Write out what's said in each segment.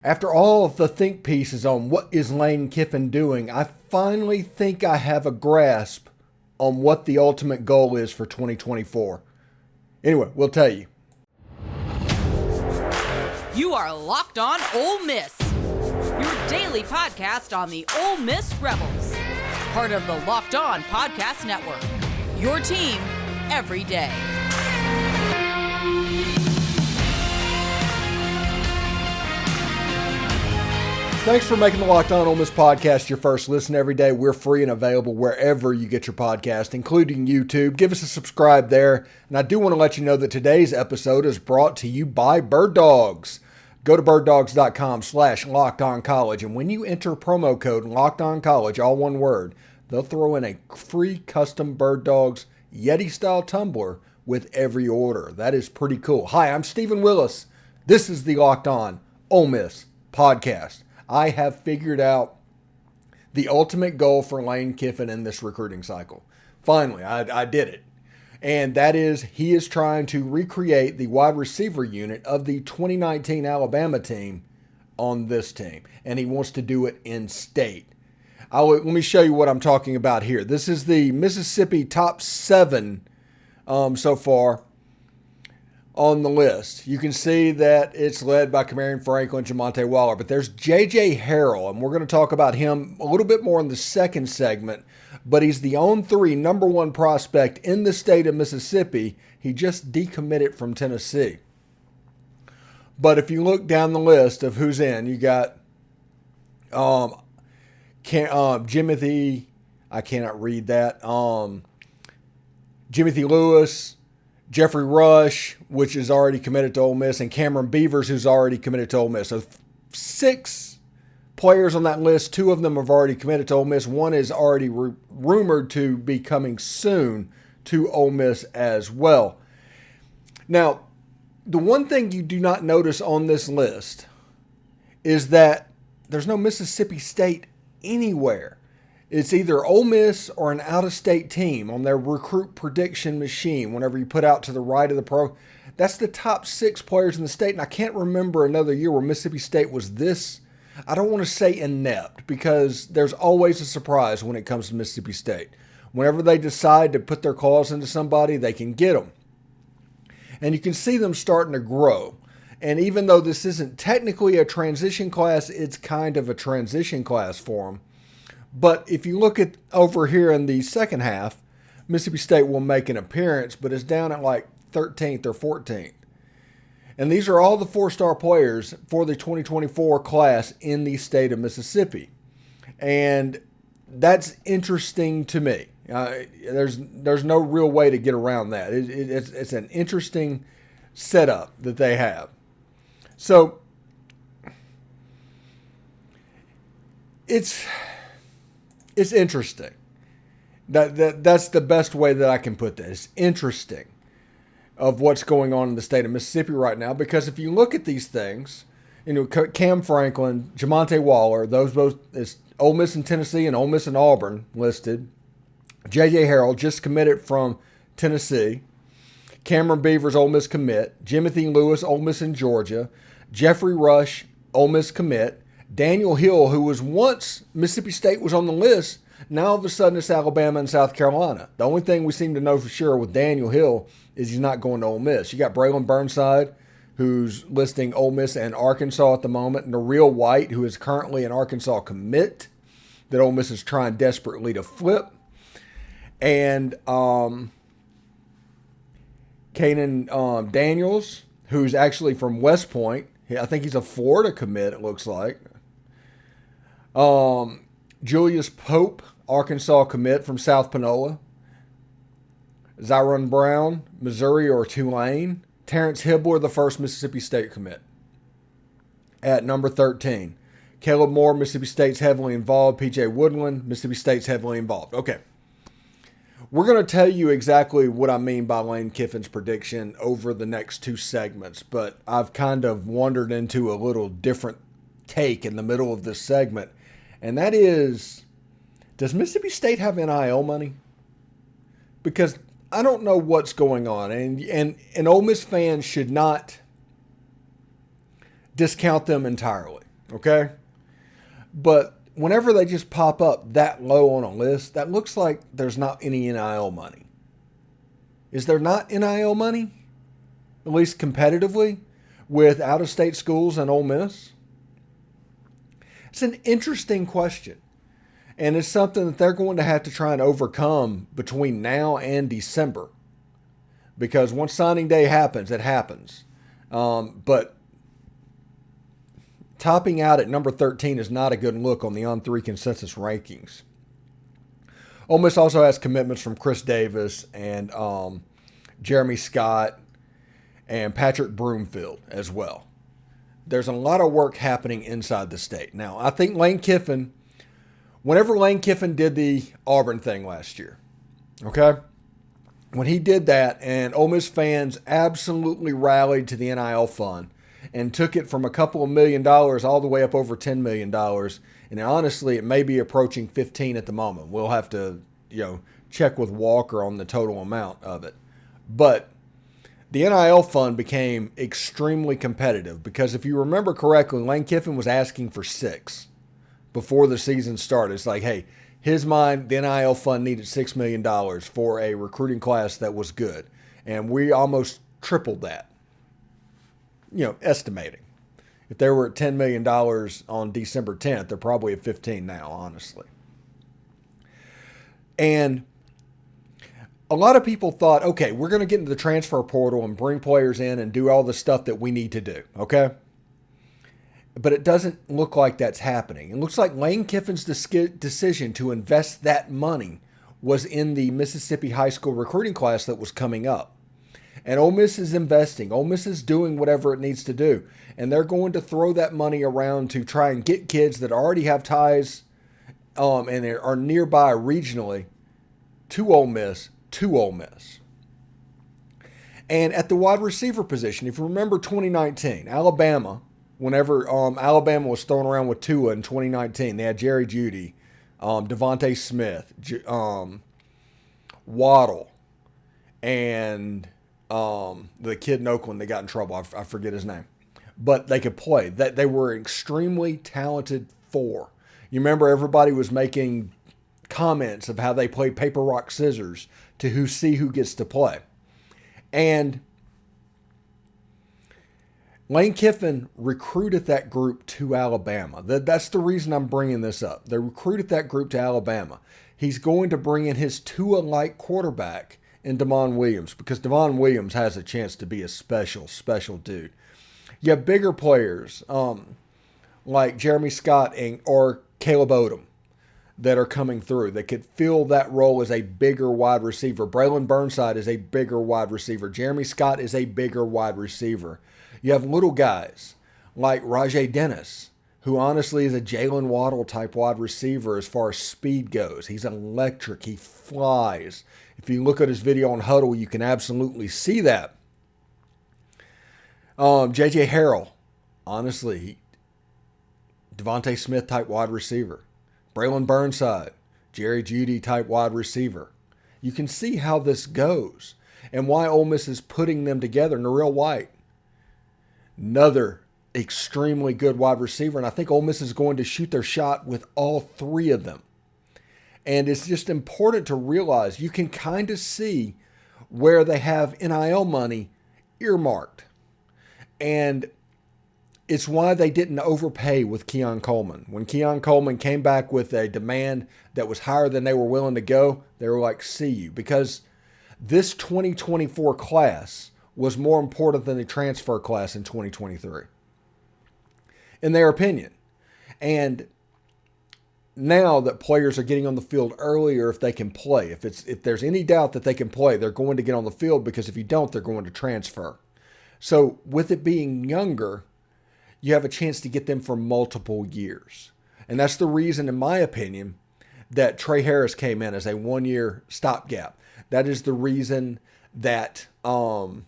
After all of the think pieces on what is Lane Kiffin doing, I finally think I have a grasp on what the ultimate goal is for 2024. Anyway, we'll tell you. You are Locked On Ole Miss, your daily podcast on the Ole Miss Rebels, part of the Locked On Podcast Network, your team every day. Thanks for making the Locked On Ole Miss podcast your first listen every day. We're free and available wherever you get your podcast, including YouTube. Give us a subscribe there. And I do want to let you know that today's episode is brought to you by Bird Dogs. Go to birddogs.com/LockedOnCollege. And when you enter promo code LockedOnCollege, all one word, they'll throw in a free custom Bird Dogs Yeti-style tumbler with every order. That is pretty cool. Hi, I'm Stephen Willis. This is the Locked On Ole Miss podcast. I have figured out the ultimate goal for Lane Kiffin in this recruiting cycle. Finally, I did it. And that is, he is trying to recreate the wide receiver unit of the 2019 Alabama team on this team. And he wants to do it in state. Let me show you what I'm talking about here. This is the Mississippi top 7 so far on the list. You can see that it's led by Kamarion Franklin, Jamonte Waller, but there's JJ Harrell, and we're going to talk about him a little bit more in the second segment, but he's the on-3 number 1 prospect in the state of Mississippi. He just decommitted from Tennessee. But if you look down the list of who's in, you got Jimothy, I cannot read that, Jimothy Lewis, Jeffrey Rush, which is already committed to Ole Miss, and Cameron Beavers, who's already committed to Ole Miss. So 6 players on that list. 2 of them have already committed to Ole Miss. 1 is already rumored to be coming soon to Ole Miss as well. Now, the one thing you do not notice on this list is that there's no Mississippi State anywhere. It's either Ole Miss or an out-of-state team on their recruit prediction machine whenever you put out to the right of the pro. That's the top 6 players in the state, and I can't remember another year where Mississippi State was this, I don't want to say inept, because there's always a surprise when it comes to Mississippi State. Whenever they decide to put their claws into somebody, they can get them. And you can see them starting to grow. And even though this isn't technically a transition class, it's kind of a transition class for them. But if you look at over here in the second half, Mississippi State will make an appearance, but it's down at like 13th or 14th. And these are all the 4-star players for the 2024 class in the state of Mississippi. And that's interesting to me. There's no real way to get around that. It's an interesting setup that they have. So it's interesting. That's the best way that I can put this. It's interesting of what's going on in the state of Mississippi right now, because if you look at these things, Cam Franklin, Jamonte Waller, those both is Ole Miss and Tennessee and Ole Miss and Auburn listed. JJ Harrell just committed from Tennessee. Cameron Beavers, Ole Miss commit. Jimothy Lewis, Ole Miss in Georgia. Jeffrey Rush, Ole Miss commit. Daniel Hill, who was once Mississippi State was on the list, now all of a sudden it's Alabama and South Carolina. The only thing we seem to know for sure with Daniel Hill is he's not going to Ole Miss. You got Braylon Burnside, who's listing Ole Miss and Arkansas at the moment. Noreel White, who is currently an Arkansas commit that Ole Miss is trying desperately to flip. And Kanan Daniels, who's actually from West Point. I think he's a Florida commit, it looks like. Julius Pope, Arkansas commit from South Panola. Zyron Brown, Missouri or Tulane. Terrence Hibbler, the first Mississippi State commit at number 13. Caleb Moore, Mississippi State's heavily involved. PJ Woodland, Mississippi State's heavily involved. Okay. We're going to tell you exactly what I mean by Lane Kiffin's prediction over the next 2 segments, but I've kind of wandered into a little different take in the middle of this segment, and that is, does Mississippi State have NIL money? Because I don't know what's going on, and Ole Miss fans should not discount them entirely. Okay? But whenever they just pop up that low on a list, that looks like there's not any NIL money. Is there not NIL money? At least competitively with out-of-state schools and Ole Miss? It's an interesting question. And it's something that they're going to have to try and overcome between now and December. Because once signing day happens, it happens. But topping out at number 13 is not a good look on the On3 consensus rankings. Ole Miss also has commitments from Chris Davis and Jeremy Scott and Patrick Broomfield as well. There's a lot of work happening inside the state. Now, I think Lane Kiffin, whenever Lane Kiffin did the Auburn thing last year, okay? When he did that and Ole Miss fans absolutely rallied to the NIL fund and took it from a couple of $1 million all the way up over $10 million. And honestly, it may be approaching 15 at the moment. We'll have to, check with Walker on the total amount of it. But the NIL fund became extremely competitive because if you remember correctly, Lane Kiffin was asking for 6 before the season started. It's like, hey, his mind, the NIL fund needed $6 million for a recruiting class that was good. And we almost tripled that, estimating. If they were at $10 million on December 10th, they're probably at 15 now, honestly. And a lot of people thought, okay, we're going to get into the transfer portal and bring players in and do all the stuff that we need to do, okay? But it doesn't look like that's happening. It looks like Lane Kiffin's decision to invest that money was in the Mississippi high school recruiting class that was coming up. And Ole Miss is investing. Ole Miss is doing whatever it needs to do. And they're going to throw that money around to try and get kids that already have ties and are nearby regionally to Ole Miss. And at the wide receiver position, if you remember 2019, Alabama, whenever Alabama was thrown around with Tua in 2019, they had Jerry Jeudy, Devontae Smith, Waddle, and the kid in Oakland that got in trouble. I forget his name. But they could play. They were extremely talented four. You remember everybody was making comments of how they played paper, rock, scissors to who gets to play. And Lane Kiffin recruited that group to Alabama. That's the reason I'm bringing this up. They recruited that group to Alabama. He's going to bring in his Tua-like quarterback in Damon Williams because Damon Williams has a chance to be a special dude. You have bigger players like Jeremy Scott or Caleb Odom that are coming through that could fill that role as a bigger wide receiver. Braylon Burnside is a bigger wide receiver. Jeremy Scott is a bigger wide receiver. You have little guys like Rajay Dennis, who honestly is a Jalen Waddle type wide receiver as far as speed goes. He's electric. He flies. If you look at his video on Huddle, you can absolutely see that. JJ Harrell, honestly, Devontae Smith type wide receiver. Braylon Burnside, Jerry Jeudy type wide receiver. You can see how this goes and why Ole Miss is putting them together. Noreel White, another extremely good wide receiver, and I think Ole Miss is going to shoot their shot with all three of them. And it's just important to realize you can kind of see where they have NIL money earmarked. And it's why they didn't overpay with Keon Coleman. When Keon Coleman came back with a demand that was higher than they were willing to go, they were like, see you. Because this 2024 class was more important than the transfer class in 2023, in their opinion. And now that players are getting on the field earlier if they can play, if there's any doubt that they can play, they're going to get on the field because if you don't, they're going to transfer. So with it being younger, you have a chance to get them for multiple years. And that's the reason, in my opinion, that Trey Harris came in as a one-year stopgap. That is the reason that Zachary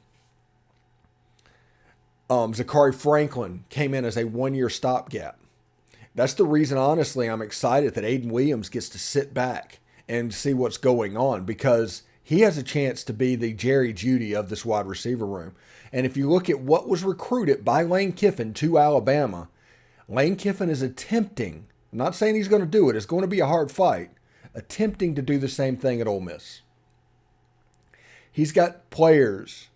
Franklin came in as a one-year stopgap. That's the reason, honestly, I'm excited that Aiden Williams gets to sit back and see what's going on because he has a chance to be the Jerry Jeudy of this wide receiver room. And if you look at what was recruited by Lane Kiffin to Alabama Lane Kiffin is attempting, I'm not saying he's going to do it, it's going to be a hard fight, attempting to do the same thing at Ole Miss. He's got players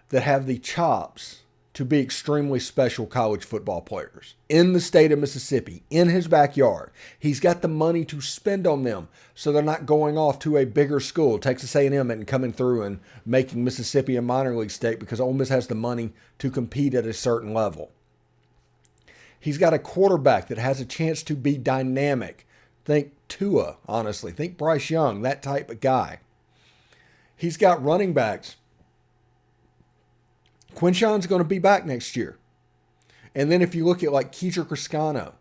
that have the chops to be extremely special college football players in the state of Mississippi, in his backyard. He's got the money to spend on them, so they're not going off to a bigger school, Texas A&M, and coming through and making Mississippi a minor league state because Ole Miss has the money to compete at a certain level. He's got a quarterback that has a chance to be dynamic. Think Tua, honestly. Think Bryce Young, that type of guy. He's got running backs. Quinshawn's going to be back next year. And then if you look at like Keidra Criscano,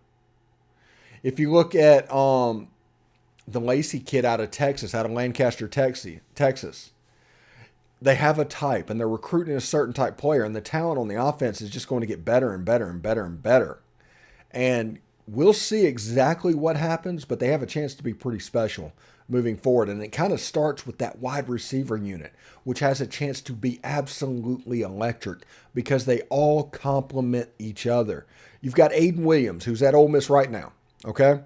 if you look at the Lacey kid out of Texas, out of Lancaster, Texas, they have a type and they're recruiting a certain type player, and the talent on the offense is just going to get better and better and better and better. And we'll see exactly what happens, but they have a chance to be pretty special moving forward. And it kind of starts with that wide receiver unit, which has a chance to be absolutely electric because they all complement each other. You've got Aiden Williams, who's at Ole Miss right now, okay?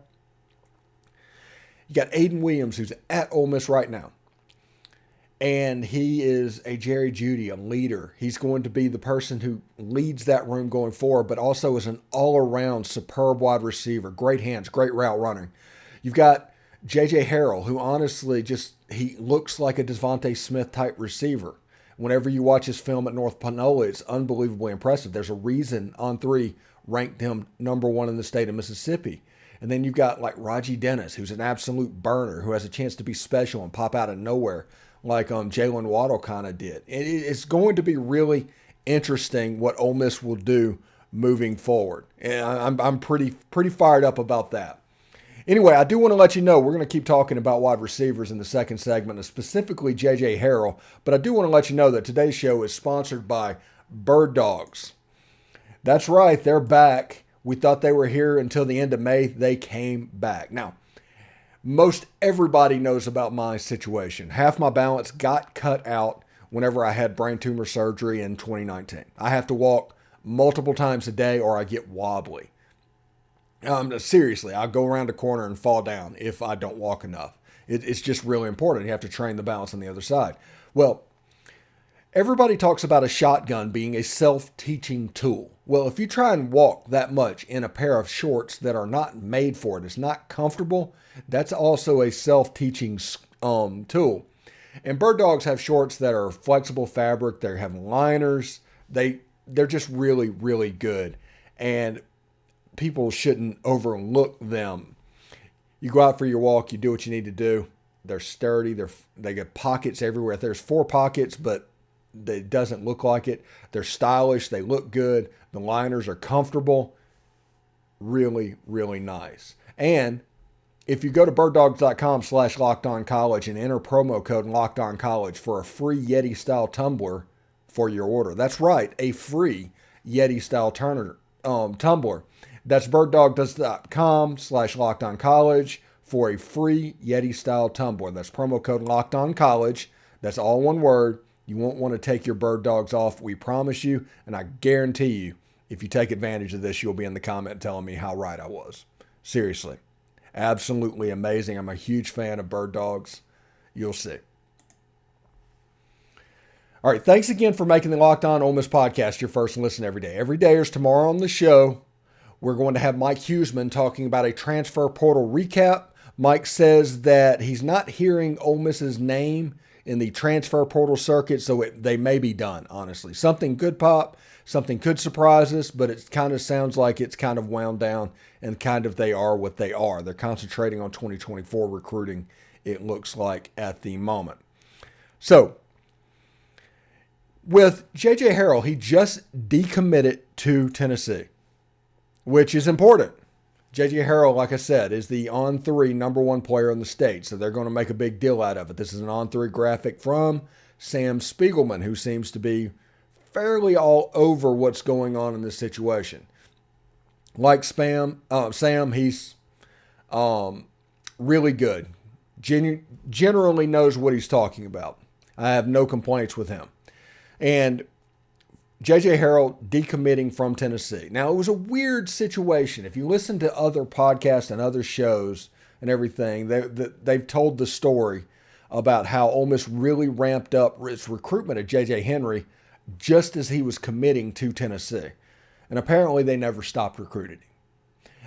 You got Aiden Williams, who's at Ole Miss right now. And he is a Jerry Jeudy, a leader. He's going to be the person who leads that room going forward, but also is an all-around superb wide receiver. Great hands, great route running. You've got JJ Harrell, who honestly he looks like a Devontae Smith type receiver. Whenever you watch his film at North Panola, it's unbelievably impressive. There's a reason On3 ranked him number 1 in the state of Mississippi. And then you've got like Raji Dennis, who's an absolute burner, who has a chance to be special and pop out of nowhere like Jalen Waddle kind of did. It's going to be really interesting what Ole Miss will do moving forward. And I'm pretty fired up about that. Anyway, I do want to let you know we're going to keep talking about wide receivers in the second segment, and specifically JJ Harrell. But I do want to let you know that today's show is sponsored by Bird Dogs. That's right, they're back. We thought they were here until the end of May. They came back. Now, most everybody knows about my situation. Half my balance got cut out whenever I had brain tumor surgery in 2019. I have to walk multiple times a day or I get wobbly. Seriously, I'll go around a corner and fall down if I don't walk enough. It's just really important. You have to train the balance on the other side. Well, everybody talks about a shotgun being a self-teaching tool. Well, if you try and walk that much in a pair of shorts that are not made for it, it's not comfortable, that's also a self-teaching tool. And Bird Dogs have shorts that are flexible fabric. They have liners. They're just really, really good. And people shouldn't overlook them. You go out for your walk, you do what you need to do. They're sturdy. They got pockets everywhere. There's 4 pockets, but it doesn't look like it. They're stylish. They look good. The liners are comfortable. Really, really nice. And if you go to birddogs.com/lockedoncollege and enter promo code LOCKEDONCollege for a free Yeti-style tumbler for your order. That's right, a free Yeti-style tumbler. That's birddogs.com/lockedoncollege for a free Yeti-style tumbler. That's promo code LOCKEDONCollege. That's all one word. You won't want to take your Bird Dogs off. We promise you, and I guarantee you, if you take advantage of this, you'll be in the comment telling me how right I was. Seriously. Absolutely amazing. I'm a huge fan of Bird Dogs. You'll see. All right, thanks again for making the Locked On Ole Miss podcast your first listen every day. Every day is tomorrow on the show. We're going to have Mike Huseman talking about a transfer portal recap. Mike says that he's not hearing Ole Miss's name in the transfer portal circuit, so they may be done, honestly. Something could pop, something could surprise us, but it kind of sounds like it's kind of wound down and kind of they are what they are. They're concentrating on 2024 recruiting, it looks like, at the moment. So, with JJ Harrell, he just decommitted to Tennessee, which is important. JJ Harrell, like I said, is the On3 number 1 player in the state, so they're going to make a big deal out of it. This is an On3 graphic from Sam Spiegelman, who seems to be fairly all over what's going on in this situation. Like Sam, he's really good. Generally knows what he's talking about. I have no complaints with him. And JJ Harrell decommitting from Tennessee. Now, it was a weird situation. If you listen to other podcasts and other shows and everything, they've told the story about how Ole Miss really ramped up its recruitment of JJ Henry just as he was committing to Tennessee. And apparently they never stopped recruiting him.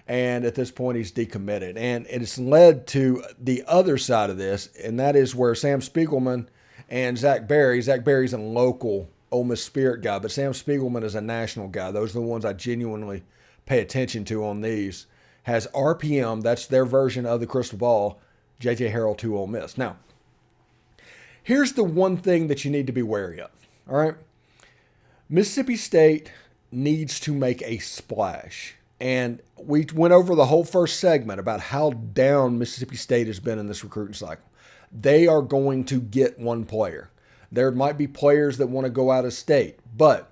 And at this point, he's decommitted. And it's led to the other side of this, and that is where Sam Spiegelman and Zach Berry's a local Ole Miss Spirit guy, but Sam Spiegelman is a national guy. Those are the ones I genuinely pay attention to on these. Has RPM, that's their version of the crystal ball, JJ Harrell to Ole Miss. Now, here's the one thing that you need to be wary of, all right? Mississippi State needs to make a splash. And we went over the whole first segment about how down Mississippi State has been in this recruiting cycle. They are going to get one player. There might be players that want to go out of state, but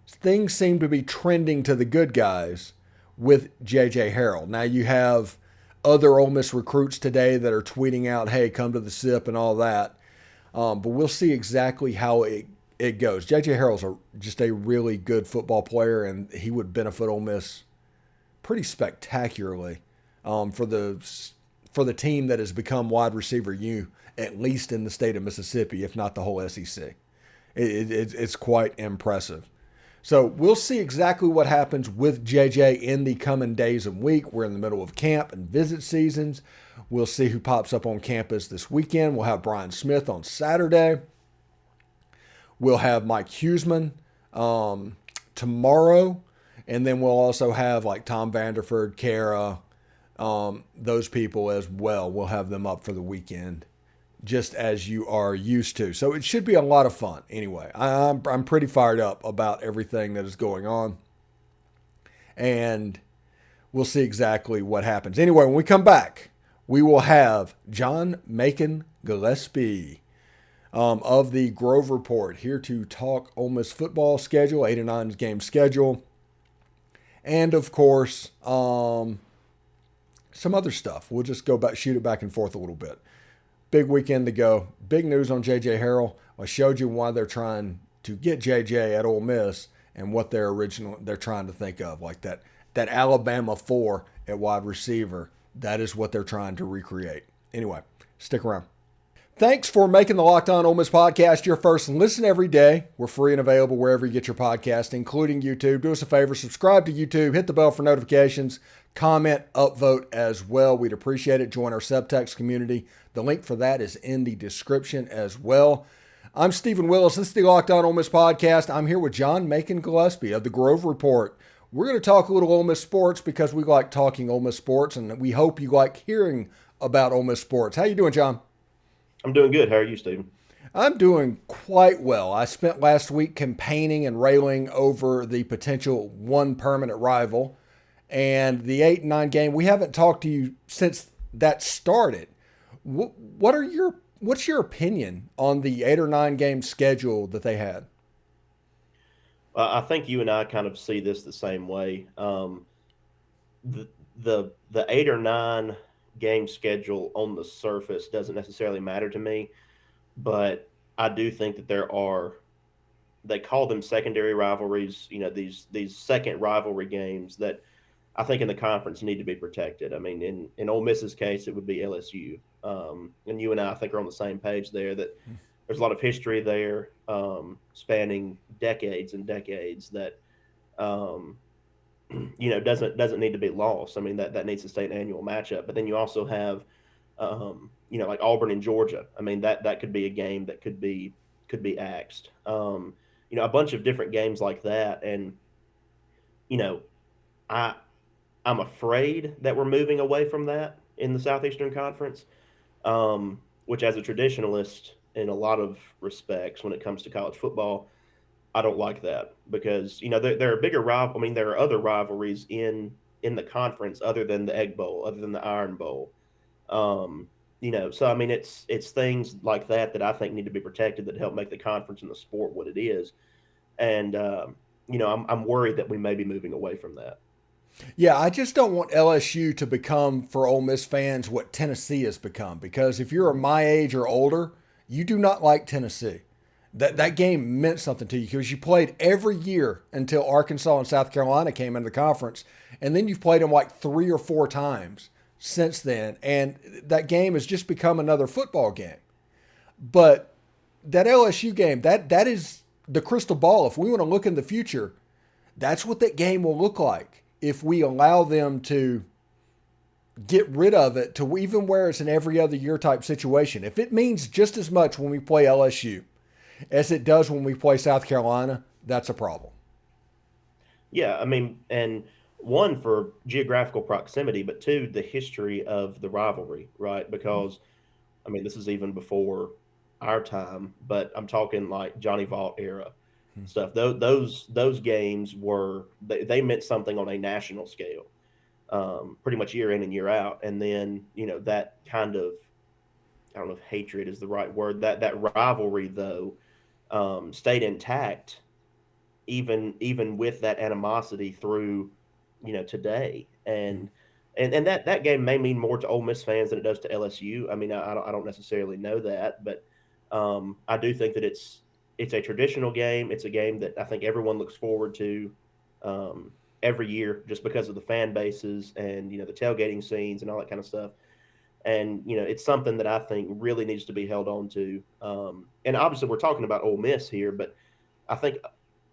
things seem to be trending to the good guys with JJ Harrell. Now you have other Ole Miss recruits today that are tweeting out, hey, come to the SIP and all that. But we'll see exactly how it goes. JJ Harrell's just a really good football player, and he would benefit Ole Miss pretty spectacularly for the team that has become wide receiver U, at least in the state of Mississippi, if not the whole SEC. It's quite impressive. So we'll see exactly what happens with JJ in the coming days and week. We're in the middle of camp and visit seasons. We'll see who pops up on campus this weekend. We'll have Brian Smith on Saturday. We'll have Mike Huseman tomorrow. And then we'll also have like Tom Vanderford, Kara, those people as well. We'll have them up for the weekend, just as you are used to. So it should be a lot of fun. Anyway, I'm pretty fired up about everything that is going on. And we'll see exactly what happens. Anyway, when we come back, we will have John Macon Gillespie of the Grove Report here to talk Ole Miss football schedule, 8 and 9 game schedule. And, of course, some other stuff. We'll just go back, shoot it back and forth a little bit. Big weekend to go. Big news on JJ Harrell. I showed you why they're trying to get JJ at Ole Miss and what they're trying to think of. Like that Alabama 4 at wide receiver. That is what they're trying to recreate. Anyway, stick around. Thanks for making the Locked On Ole Miss podcast your first listen every day. We're free and available wherever you get your podcast, including YouTube. Do us a favor, subscribe to YouTube, hit the bell for notifications, comment, upvote as well. We'd appreciate it. Join our subtext community. The link for that is in the description as well. I'm Stephen Willis. This is the Locked On Ole Miss podcast. I'm here with John Macon Gillespie of the Grove Report. We're going to talk a little Ole Miss sports because we like talking Ole Miss sports, and we hope you like hearing about Ole Miss sports. How you doing, John? I'm doing good. How are you, Stephen? I'm doing quite well. I spent last week campaigning and railing over the potential one permanent rival and the 8 and 9 game. We haven't talked to you since that started. What's your opinion on the 8 or 9 game schedule that they had? I think you and I kind of see this the same way. The 8 or 9 game schedule on the surface doesn't necessarily matter to me, but I do think that they call them secondary rivalries, these second rivalry games that I think in the conference need to be protected. I mean, in Ole Miss's case, it would be LSU. And you and I think are on the same page there that there's a lot of history there, spanning decades and decades that, doesn't need to be lost. I mean, that needs to stay an annual matchup. But then you also have, like Auburn and Georgia. I mean, that could be a game that could be axed. A bunch of different games like that. And, I'm afraid that we're moving away from that in the Southeastern Conference, which as a traditionalist in a lot of respects when it comes to college football, I don't like that because, there are bigger rival. I mean, there are other rivalries in the conference other than the Egg Bowl, other than the Iron Bowl. So, I mean, it's things like that I think need to be protected that help make the conference and the sport what it is. And, I'm worried that we may be moving away from that. Yeah, I just don't want LSU to become, for Ole Miss fans, what Tennessee has become. Because if you're my age or older, you do not like Tennessee. That game meant something to you because you played every year until Arkansas and South Carolina came into the conference, and then you've played them like 3 or 4 times since then, and that game has just become another football game. But that LSU game, that is the crystal ball. If we want to look in the future, that's what that game will look like if we allow them to get rid of it to even where it's an every other year type situation. If it means just as much when we play LSU as it does when we play South Carolina, that's a problem. Yeah, I mean, and one, for geographical proximity, but two, the history of the rivalry, right? Because, I mean, this is even before our time, but I'm talking like Johnny Vaught era stuff. Those games were, they meant something on a national scale, pretty much year in and year out. And then, that kind of, I don't know if hatred is the right word, that rivalry, though, stayed intact even with that animosity through today. And that game may mean more to Ole Miss fans than it does to LSU. I mean, I don't necessarily know that, but I do think that it's a traditional game. It's a game that I think everyone looks forward to every year, just because of the fan bases and the tailgating scenes and all that kind of stuff. And, it's something that I think really needs to be held on to. And obviously we're talking about Ole Miss here, but I think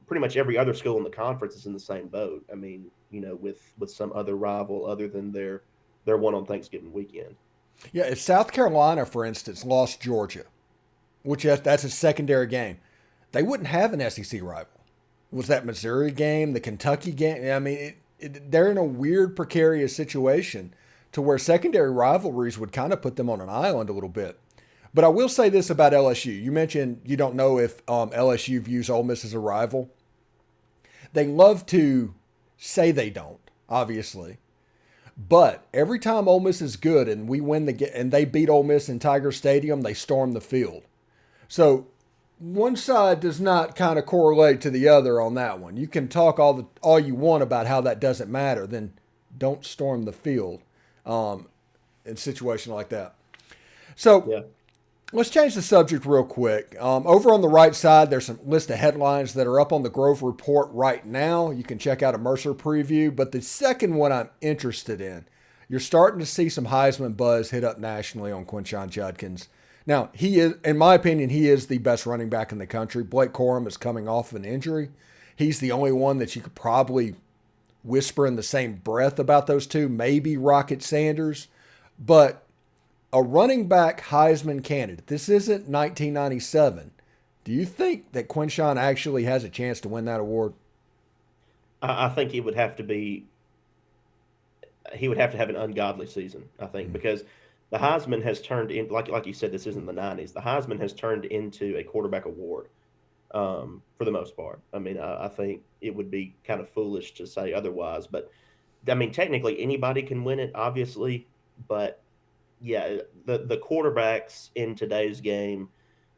pretty much every other school in the conference is in the same boat. I mean, with some other rival other than their one on Thanksgiving weekend. Yeah, if South Carolina, for instance, lost Georgia, which that's a secondary game, they wouldn't have an SEC rival. It was that Missouri game, the Kentucky game. I mean, they're in a weird, precarious situation to where secondary rivalries would kind of put them on an island a little bit. But I will say this about LSU. You mentioned you don't know if LSU views Ole Miss as a rival. They love to say they don't, obviously. But every time Ole Miss is good and we win and they beat Ole Miss in Tiger Stadium, they storm the field. So one side does not kind of correlate to the other on that one. You can talk all you want about how that doesn't matter, then don't storm the field in a situation like that. So yeah. Let's change the subject real quick. Over on the right side, there's some list of headlines that are up on the Grove Report right now. You can check out a Mercer preview. But the second one I'm interested in, you're starting to see some Heisman buzz hit up nationally on Quinshon Judkins. Now, he is, in my opinion, he is the best running back in the country. Blake Corum is coming off of an injury. He's the only one that you could probably whisper in the same breath about those two, maybe Rocket Sanders. But a running back Heisman candidate, this isn't 1997. Do you think that Quinshon actually has a chance to win that award? I think he would have to have an ungodly season, I think, because the Heisman has turned in, like you said, this isn't the 90s. The Heisman has turned into a quarterback award for the most part. I mean, I think it would be kind of foolish to say otherwise. But, I mean, technically anybody can win it, obviously. But, yeah, the quarterbacks in today's game,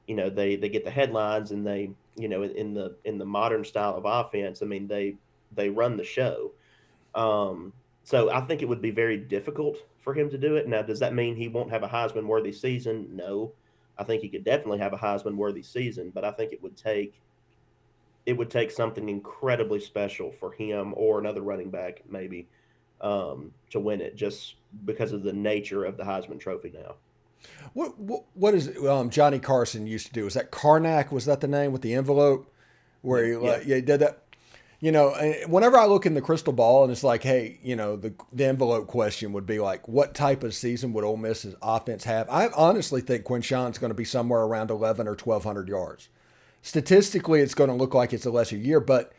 they get the headlines and they, in the modern style of offense, I mean, they run the show. So I think it would be very difficult for him to do it. Now, does that mean he won't have a Heisman-worthy season? No. I think he could definitely have a Heisman-worthy season, but I think it would take something incredibly special for him or another running back maybe to win it, just because of the nature of the Heisman Trophy now. What is it, Johnny Carson used to do? Was that Karnak? Was that the name with the envelope where he did that? Whenever I look in the crystal ball and it's like, hey, the envelope question would be like, what type of season would Ole Miss's offense have? I honestly think Quinshon's going to be somewhere around 11 or 1,200 yards. Statistically, it's going to look like it's a lesser year, but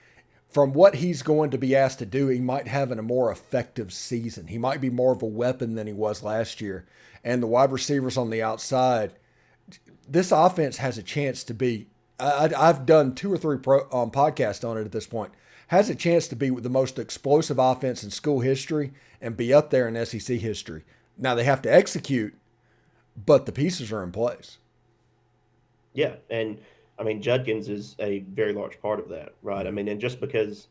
from what he's going to be asked to do, he might have a more effective season. He might be more of a weapon than he was last year. And the wide receivers on the outside, this offense has a chance to be, I've done 2 or 3 podcasts on it at this point, has a chance to be the most explosive offense in school history and be up there in SEC history. Now they have to execute, but the pieces are in place. Yeah, and I mean, Judkins is a very large part of that, right? I mean, and just because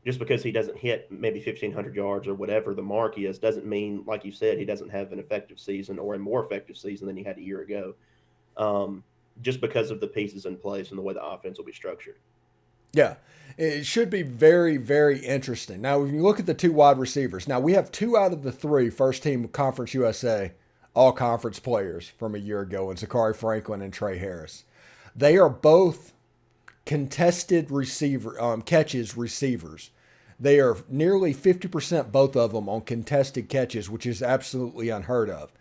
he doesn't hit maybe 1,500 yards or whatever the mark is, doesn't mean, like you said, he doesn't have an effective season or a more effective season than he had a year ago. just because of the pieces in place and the way the offense will be structured. Yeah, it should be very, very interesting. Now, when you look at the two wide receivers, now we have 2 out of the 3 first team Conference USA all conference players from a year ago, and Zachary Franklin and Trey Harris. They are both contested catches receivers. They are nearly 50%, both of them, on contested catches, which is absolutely unheard of.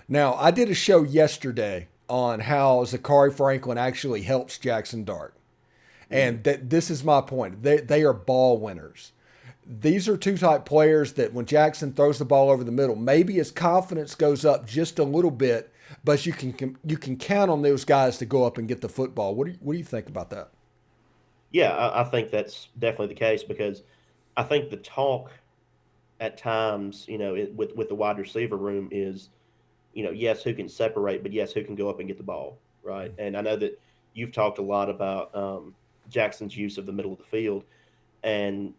Now, I did a show yesterday on how Zachary Franklin actually helps Jackson Dart. And this is my point. They are ball winners. These are 2 type players that when Jackson throws the ball over the middle, maybe his confidence goes up just a little bit, but you can count on those guys to go up and get the football. What do you think about that? Yeah, I think that's definitely the case, because I think the talk at times, with the wide receiver room is, yes, who can separate, but yes, who can go up and get the ball, right? And I know that you've talked a lot about Jackson's use of the middle of the field, and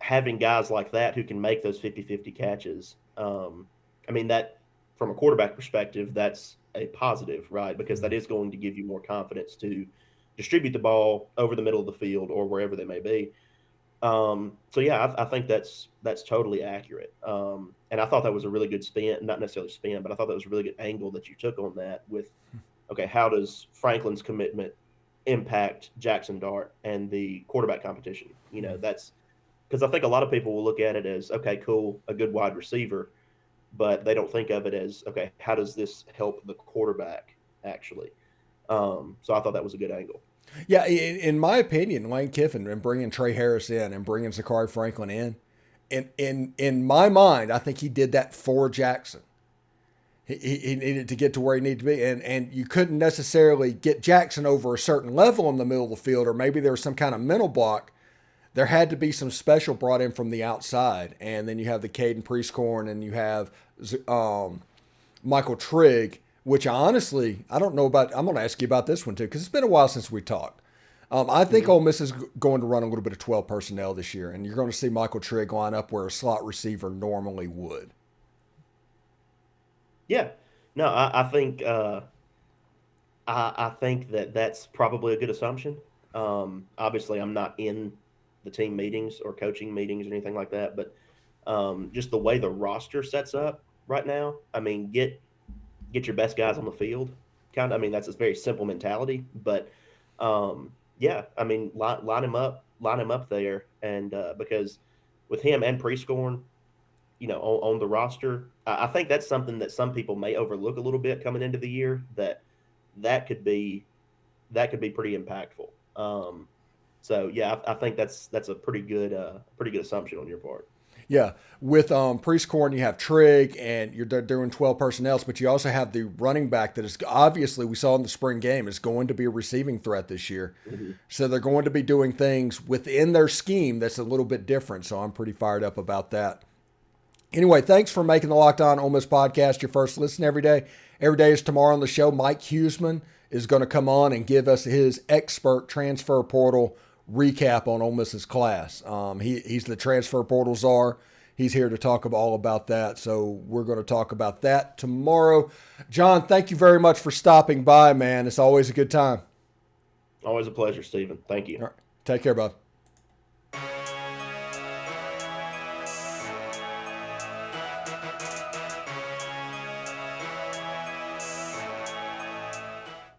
having guys like that who can make those 50-50 catches. That from a quarterback perspective, that's a positive, right? Because that is going to give you more confidence to distribute the ball over the middle of the field or wherever they may be. I think that's totally accurate. And I thought that was a really good spin, not necessarily spin, but I thought that was a really good angle that you took on that with, okay, how does Franklin's commitment impact Jackson Dart and the quarterback competition? That's because I think a lot of people will look at it as, okay, cool, a good wide receiver, but they don't think of it as, okay, how does this help the quarterback actually? So I thought that was a good angle. Yeah, in my opinion, Lane Kiffin and bringing Trey Harris in and bringing Zachary Franklin in my mind, I think he did that for Jackson. He needed to get to where he needed to be, and you couldn't necessarily get Jackson over a certain level in the middle of the field, or maybe there was some kind of mental block. There had to be some special brought in from the outside, and then you have the Caden Prieskorn, and you have Michael Trigg, which I don't know about. I'm going to ask you about this one too, because it's been a while since we talked. I think Ole Miss is going to run a little bit of 12 personnel this year, and you're going to see Michael Trigg line up where a slot receiver normally would. Yeah, no, I think I think that's probably a good assumption. Obviously, I'm not in the team meetings or coaching meetings or anything like that, but just the way the roster sets up right now, get your best guys on the field. That's a very simple mentality, but line him up there, and because with him and Prieskorn, on the roster, I think that's something that some people may overlook a little bit coming into the year. That could be pretty impactful. I think that's a pretty good assumption on your part. Yeah, with Prieskorn, you have Trigg, and they're doing 12 personnel, but you also have the running back that is obviously, we saw in the spring game, is going to be a receiving threat this year. Mm-hmm. So they're going to be doing things within their scheme that's a little bit different. So I'm pretty fired up about that. Anyway, thanks for making the Locked On Ole Miss podcast your first listen every day. Every day is tomorrow on the show. Mike Huseman is going to come on and give us his expert transfer portal recap on Ole Miss's class. He's the transfer portal czar. He's here to talk all about that. So we're going to talk about that tomorrow. John, thank you very much for stopping by, man. It's always a good time. Always a pleasure, Stephen. Thank you. All right. Take care, bud.